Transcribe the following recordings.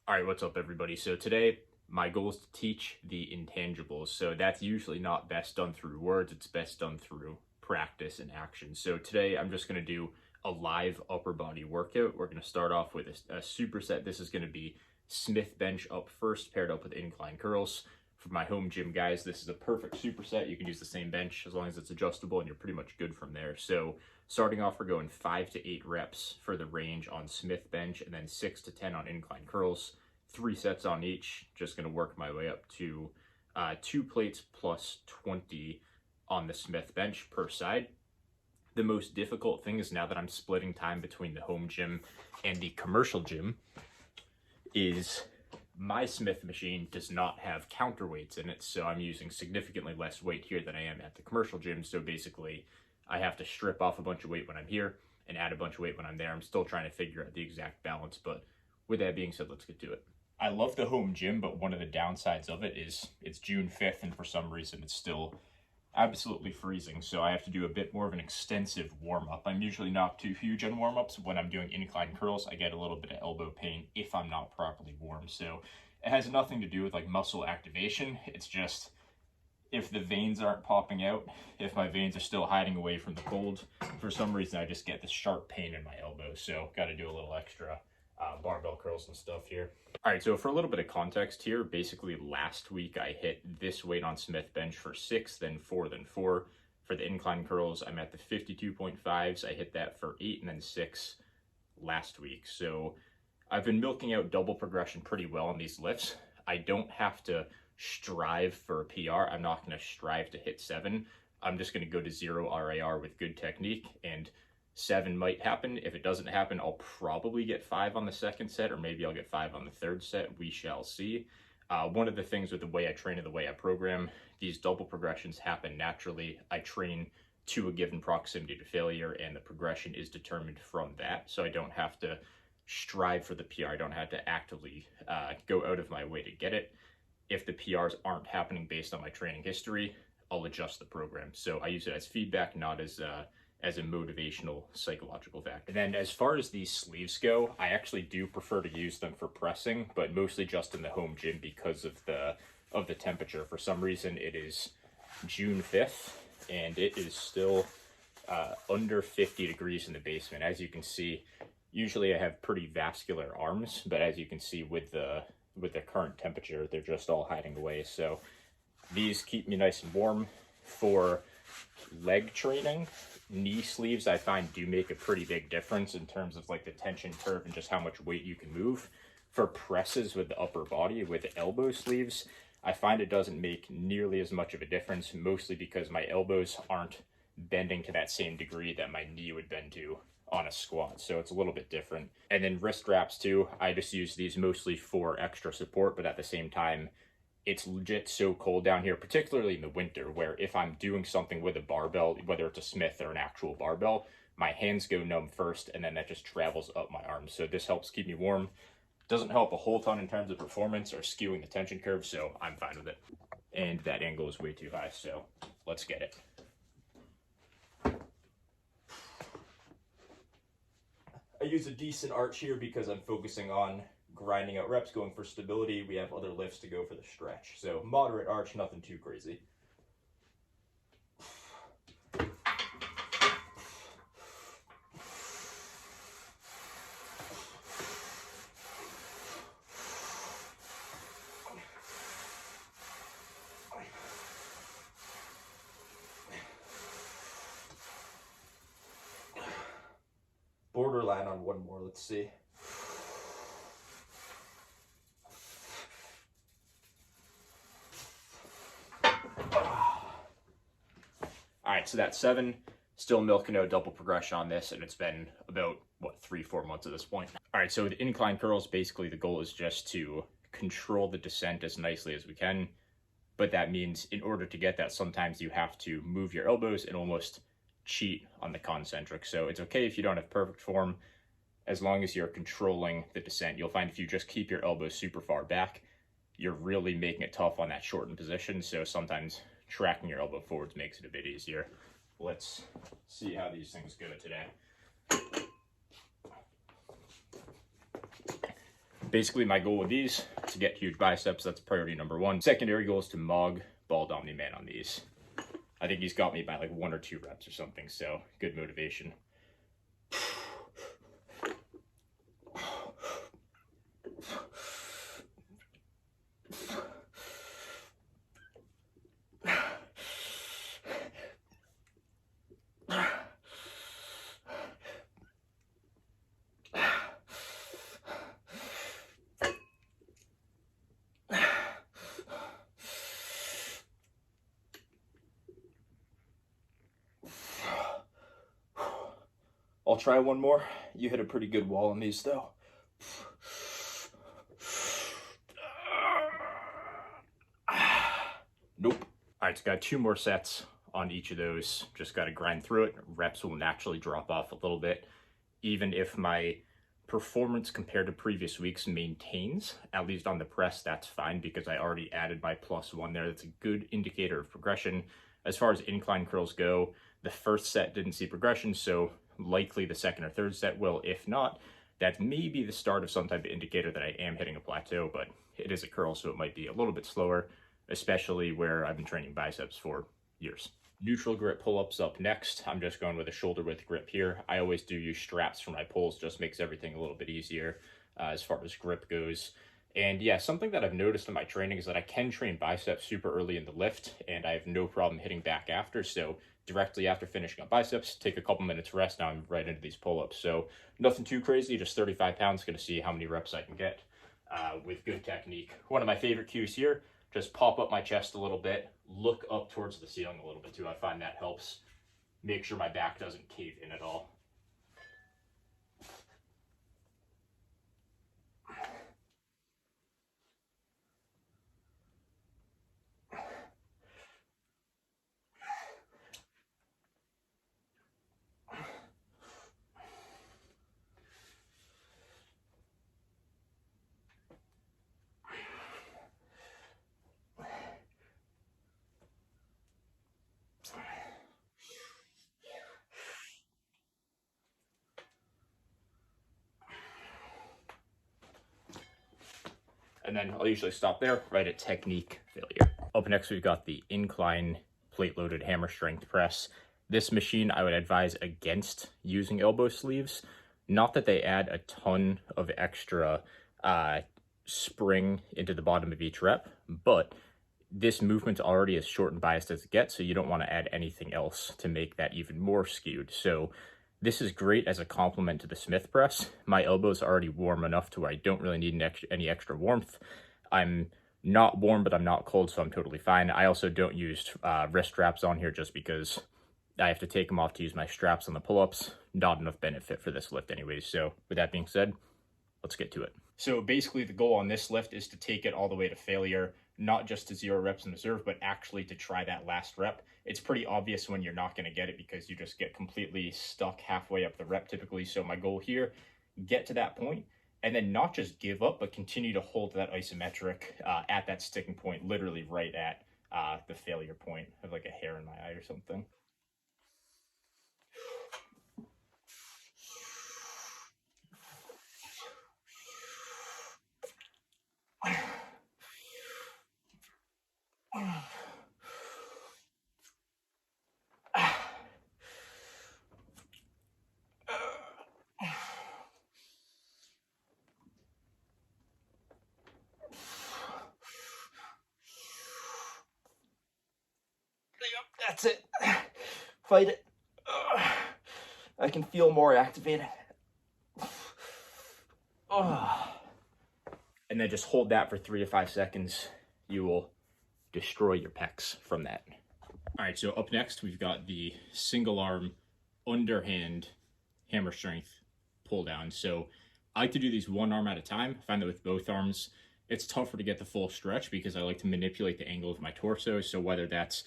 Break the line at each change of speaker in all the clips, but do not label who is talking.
All right, what's up, everybody? So today, my goal is to teach the intangibles. So that's usually not best done through words, it's best done through practice and action. So today, I'm just going to do a live upper body workout. We're going to start off with a superset. This is going to be Smith bench up first, paired up with incline curls. For my home gym guys, this is a perfect superset. You can use the same bench as long as it's adjustable, and you're pretty much good from there. So starting off, we're going 5 to 8 reps for the range on Smith bench, and then 6 to 10 on incline curls. 3 sets on each. Just going to work my way up to 2 plates plus 20 on the Smith bench per side. The most difficult thing is, now that I'm splitting time between the home gym and the commercial gym, is my Smith machine does not have counterweights in it, so I'm using significantly less weight here than I am at the commercial gym. So basically, I have to strip off a bunch of weight when I'm here and add a bunch of weight when I'm there. I'm still trying to figure out the exact balance, but with that being said, let's get to it. I love the home gym, but one of the downsides of it is it's June 5th, and for some reason it's still absolutely freezing, so I have to do a bit more of an extensive warm-up. I'm usually not too huge on warm-ups. When I'm doing incline curls, I get a little bit of elbow pain if I'm not properly warm. So it has nothing to do with like muscle activation. It's just if the veins aren't popping out, if my veins are still hiding away from the cold, for some reason I just get this sharp pain in my elbow. So got to do a little extra barbell curls and stuff here. All right, so for a little bit of context here, basically last week I hit this weight on Smith bench for 6, then 4, then 4. For the incline curls, I'm at the 52.5s. I hit that for 8 and then 6 last week. So I've been milking out double progression pretty well on these lifts. I don't have to strive for a PR. I'm not going to strive to hit 7. I'm just going to go to 0 RAR with good technique, and 7 might happen. If it doesn't happen, I'll probably get 5 on the second set, or maybe I'll get 5 on the third set. We shall see. One of the things with the way I train and the way I program, these double progressions happen naturally. I train to a given proximity to failure, and the progression is determined from that. So I don't have to strive for the PR. I don't have to actively go out of my way to get it. If the PRs aren't happening based on my training history, I'll adjust the program. So I use it as feedback, not as a motivational psychological factor. And then as far as these sleeves go, I actually do prefer to use them for pressing, but mostly just in the home gym because of the temperature. For some reason, it is June 5th and it is still under 50 degrees in the basement. As you can see, usually I have pretty vascular arms, but as you can see with the current temperature, they're just all hiding away. So these keep me nice and warm. For leg training, knee sleeves I find do make a pretty big difference in terms of like the tension curve and just how much weight you can move. For presses with the upper body, with the elbow sleeves, I find it doesn't make nearly as much of a difference, mostly because my elbows aren't bending to that same degree that my knee would bend to on a squat, so it's a little bit different. And then wrist wraps too, I just use these mostly for extra support, but at the same time, it's legit so cold down here, particularly in the winter, where if I'm doing something with a barbell, whether it's a Smith or an actual barbell, my hands go numb first, and then that just travels up my arms. So this helps keep me warm. Doesn't help a whole ton in terms of performance or skewing the tension curve, so I'm fine with it. And that angle is way too high, so let's get it. I use a decent arch here because I'm focusing on grinding out reps, going for stability. We have other lifts to go for the stretch. So moderate arch, nothing too crazy. Borderline on one more, let's see. All right, so that's 7. Still milking out double progression on this, and it's been about, what, 3-4 months at this point. All right, so the incline curls, basically the goal is just to control the descent as nicely as we can, but that means in order to get that, sometimes you have to move your elbows and almost cheat on the concentric. So it's okay if you don't have perfect form, as long as you're controlling the descent. You'll find if you just keep your elbows super far back, you're really making it tough on that shortened position. So sometimes tracking your elbow forwards makes it a bit easier. Let's see how these things go today. Basically, my goal with these is to get huge biceps. That's priority number one. Secondary goal is to mog ball dominant man on these. I think he's got me by like 1 or 2 reps or something, so good motivation. I'll try one more. You hit a pretty good wall on these though. Nope. All right, so got 2 more sets on each of those. Just got to grind through it. Reps will naturally drop off a little bit. Even if my performance compared to previous weeks maintains, at least on the press, that's fine because I already added my +1 there. That's a good indicator of progression. As far as incline curls go, the first set didn't see progression, so likely the second or third set will. If not, that may be the start of some type of indicator that I am hitting a plateau, but it is a curl, so it might be a little bit slower, especially where I've been training biceps for years. Neutral grip pull-ups up next. I'm just going with a shoulder width grip here. I always do use straps for my pulls, just makes everything a little bit easier as far as grip goes. And yeah, something that I've noticed in my training is that I can train biceps super early in the lift, and I have no problem hitting back after. So directly after finishing up biceps, take a couple minutes rest. Now I'm right into these pull-ups. So nothing too crazy, just 35 pounds. Going to see how many reps I can get with good technique. One of my favorite cues here, just pop up my chest a little bit, look up towards the ceiling a little bit too. I find that helps make sure my back doesn't cave in at all. And then I'll usually stop there, right at technique failure. Up next, we've got the incline plate-loaded hammer strength press. This machine, I would advise against using elbow sleeves. Not that they add a ton of extra spring into the bottom of each rep, but this movement's already as short and biased as it gets, so you don't want to add anything else to make that even more skewed. So this is great as a complement to the Smith press. My elbow's already warm enough to where I don't really need any extra warmth. I'm not warm, but I'm not cold, so I'm totally fine. I also don't use wrist straps on here just because I have to take them off to use my straps on the pull-ups. Not enough benefit for this lift anyways. So with that being said, let's get to it. So basically the goal on this lift is to take it all the way to failure, not just to 0 reps in reserve, but actually to try that last rep. It's pretty obvious when you're not going to get it because you just get completely stuck halfway up the rep typically. So my goal here, get to that point and then not just give up, but continue to hold that isometric at that sticking point, literally right at the failure point. I have like a hair in my eye or something. That's it. Fight it. I can feel more activated. And then just hold that for 3 to 5 seconds. You will destroy your pecs from that. All right, so up next, we've got the single arm underhand hammer strength pull down. So I like to do these one arm at a time. I find that with both arms, it's tougher to get the full stretch because I like to manipulate the angle of my torso. So whether that's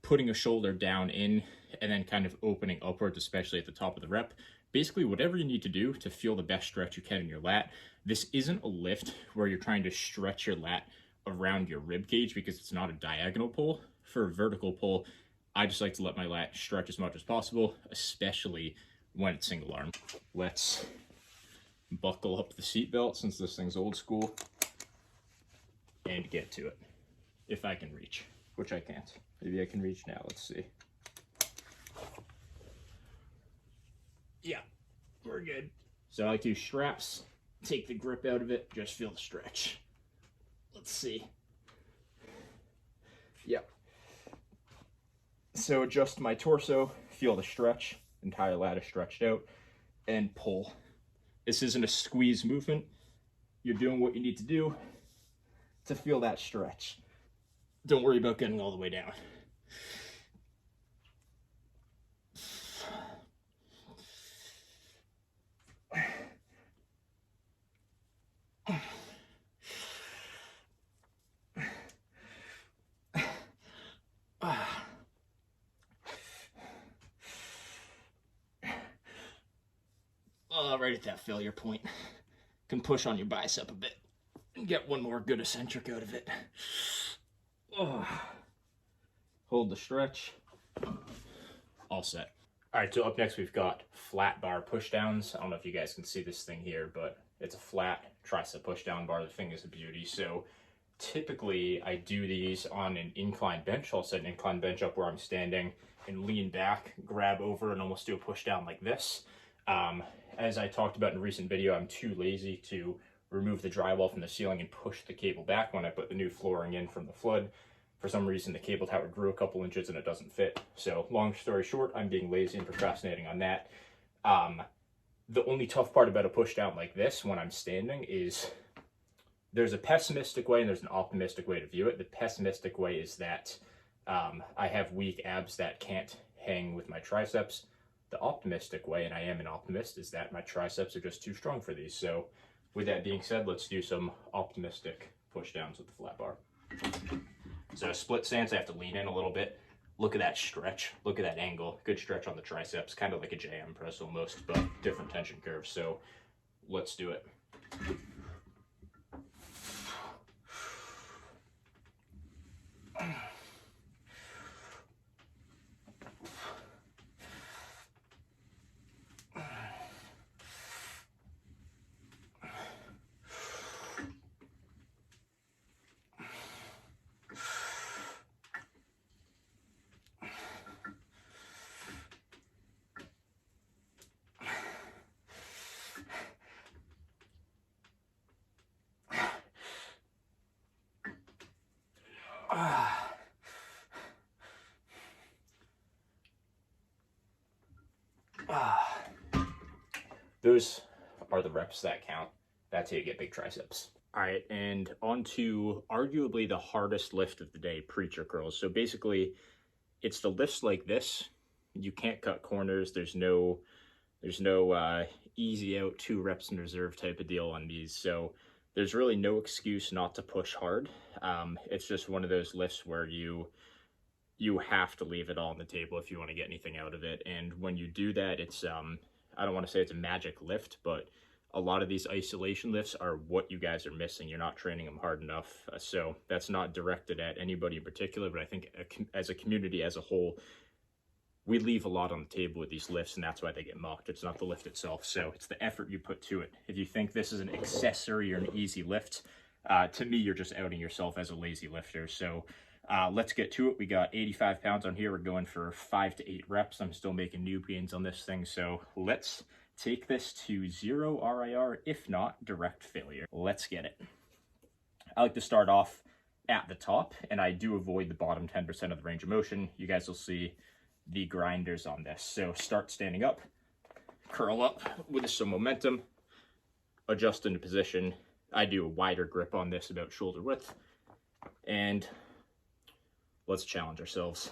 putting a shoulder down in and then kind of opening upwards, especially at the top of the rep, basically whatever you need to do to feel the best stretch you can in your lat. This isn't a lift where you're trying to stretch your lat around your rib cage because it's not a diagonal pull. For a vertical pull, I just like to let my lat stretch as much as possible, especially when it's single arm. Let's buckle up the seatbelt since this thing's old school, and get to it. If I can reach, which I can't. Maybe I can reach now, let's see. Yeah, we're good. So I like to use straps, take the grip out of it, just feel the stretch. Let's see. Yep. So adjust my torso, feel the stretch, entire lat is stretched out, and pull. This isn't a squeeze movement. You're doing what you need to do to feel that stretch. Don't worry about getting all the way down. Right at that failure point. Can push on your bicep a bit and get one more good eccentric out of it. Hold the stretch. All set. All right, so up next we've got flat bar pushdowns. I don't know if you guys can see this thing here, but it's a flat tricep pushdown bar. The thing is a beauty. So typically I do these on an incline bench. I'll set an incline bench up where I'm standing and lean back, grab over, and almost do a pushdown like this. As I talked about in a recent video, I'm too lazy to remove the drywall from the ceiling and push the cable back when I put the new flooring in from the flood. For some reason, the cable tower grew a couple inches and it doesn't fit. So long story short, I'm being lazy and procrastinating on that. The only tough part about a push down like this when I'm standing is there's a pessimistic way and there's an optimistic way to view it. The pessimistic way is that I have weak abs that can't hang with my triceps. The optimistic way, and I am an optimist, is that my triceps are just too strong for these. So with that being said, let's do some optimistic push downs with the flat bar. So split stance, I have to lean in a little bit. Look at that stretch, look at that angle. Good stretch on the triceps, kind of like a JM press almost, but different tension curves. So let's do it. Those are the reps that count. That's how you get big triceps. All right, and on to arguably the hardest lift of the day, preacher curls. So basically, it's the lifts like this. You can't cut corners. There's no easy out 2 reps in reserve type of deal on these. So there's really no excuse not to push hard. It's just one of those lifts where you have to leave it all on the table if you want to get anything out of it. And when you do that, it's I don't want to say it's a magic lift, but a lot of these isolation lifts are what you guys are missing. You're not training them hard enough. So that's not directed at anybody in particular, but I think as a community as a whole, we leave a lot on the table with these lifts, and that's why they get mocked. It's not the lift itself, so it's the effort you put to it. If you think this is an accessory or an easy lift, to me, you're just outing yourself as a lazy lifter. So let's get to it. We got 85 pounds on here. We're going for 5 to 8 reps. I'm still making new gains on this thing, so let's take this to 0 RIR, if not direct failure. Let's get it. I like to start off at the top, and I do avoid the bottom 10% of the range of motion. You guys will see the grinders on this. So start standing up, curl up with some momentum, adjust into position. I do a wider grip on this, about shoulder width, and let's challenge ourselves.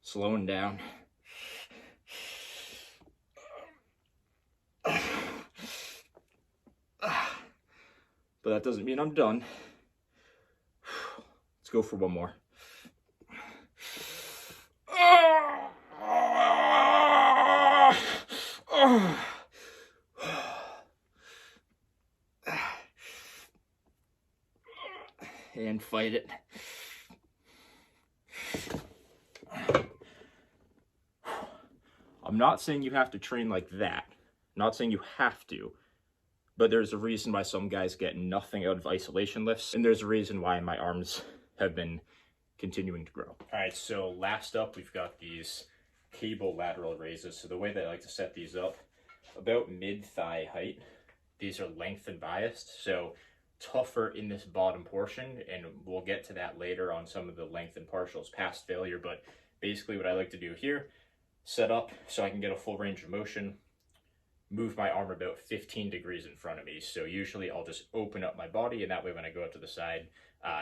Slowing down. that doesn't mean I'm done. Let's go for one more. And fight it. I'm not saying you have to train like that. I'm not saying you have to. But there's a reason why some guys get nothing out of isolation lifts. And there's a reason why my arms have been continuing to grow. All right, so last up, we've got these cable lateral raises. So the way that I like to set these up, about mid-thigh height. These are length and biased, so tougher in this bottom portion, and we'll get to that later on some of the length and partials past failure. But basically what I like to do here, set up so I can get a full range of motion, move my arm about 15 degrees in front of me. So usually I'll just open up my body, and that way when I go out to the side,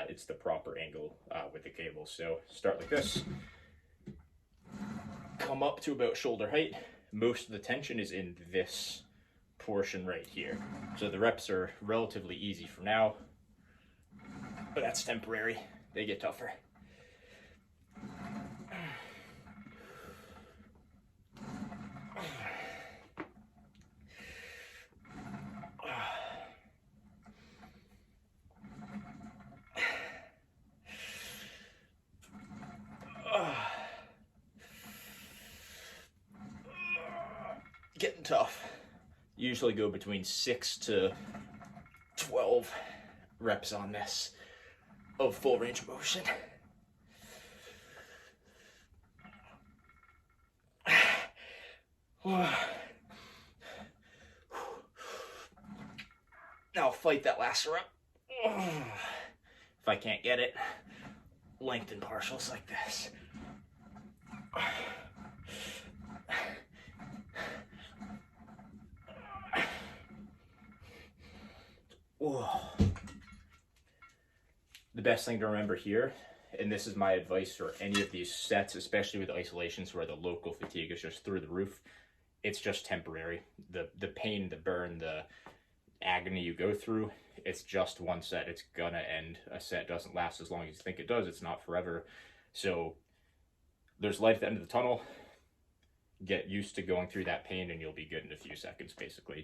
it's the proper angle with the cable. So start like this, come up to about shoulder height. Most of the tension is in this portion right here. So the reps are relatively easy for now, but that's temporary. They get tougher. Getting tough. Usually go between 6 to 12 reps on this of full range of motion. Now fight that last rep. If I can't get it, lengthen partials like this. The best thing to remember here, and this is my advice for any of these sets, especially with isolations where the local fatigue is just through the roof, it's just temporary. The pain, the burn, the agony you go through, it's just one set. It's gonna end. A set doesn't last as long as you think it does. It's not forever. So there's light at the end of the tunnel. Get used to going through that pain and you'll be good in a few seconds, basically.